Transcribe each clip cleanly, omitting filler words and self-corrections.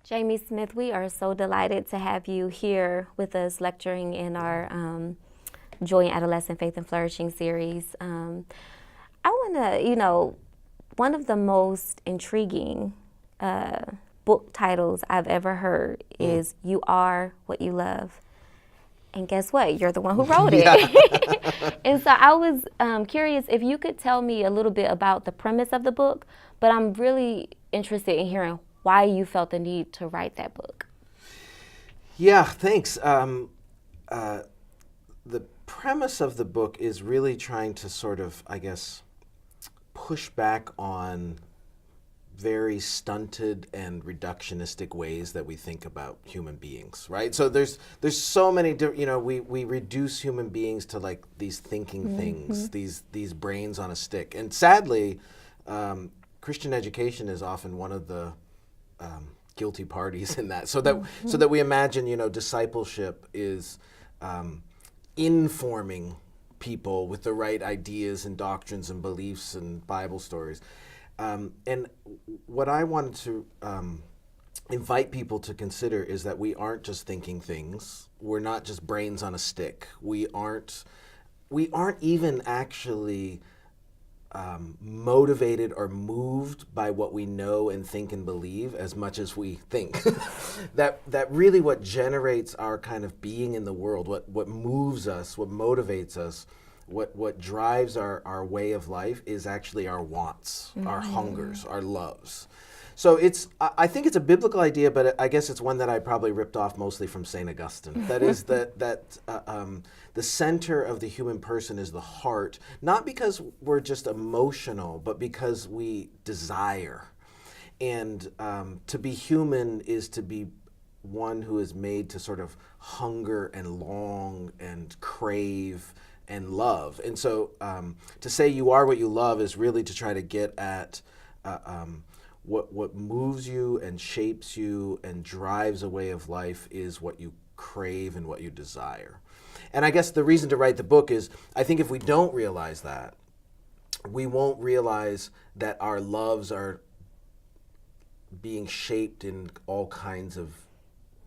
Jamie Smith, we are so delighted to have you here with us lecturing in our Joy in Adolescent Faith and Flourishing series. I want to, one of the most intriguing book titles I've ever heard is You Are What You Love. And guess what? You're the one who wrote it. And so I was curious if you could tell me a little bit about the premise of the book, but I'm really interested in hearing why you felt the need to write that book. Yeah, thanks. The premise of the book is really trying to sort of, I guess, push back on very stunted and reductionistic ways that we think about human beings, right? So there's so many different, we reduce human beings to like these thinking things, these brains on a stick. And sadly, Christian education is often one of the guilty parties in that. So that we imagine, discipleship is informing people with the right ideas and doctrines and beliefs and Bible stories. And what I wanted to invite people to consider is that we aren't just thinking things. We're not just brains on a stick. We aren't even actually motivated or moved by what we know and think and believe as much as we think. that really what generates our kind of being in the world, what moves us, what motivates us, what drives our way of life is actually our wants, our hungers, our loves. So I think it's a biblical idea, but I guess it's one that I probably ripped off mostly from St. Augustine. That is that the center of the human person is the heart, not because we're just emotional, but because we desire. And to be human is to be one who is made to sort of hunger and long and crave and love. And so to say you are what you love is really to try to get at what moves you and shapes you and drives a way of life is what you crave and what you desire. And I guess the reason to write the book is I think if we don't realize that, we won't realize that our loves are being shaped in all kinds of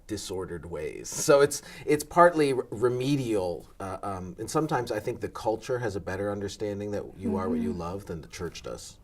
disordered ways. So it's partly remedial, and sometimes I think the culture has a better understanding that you are what you love than the church does.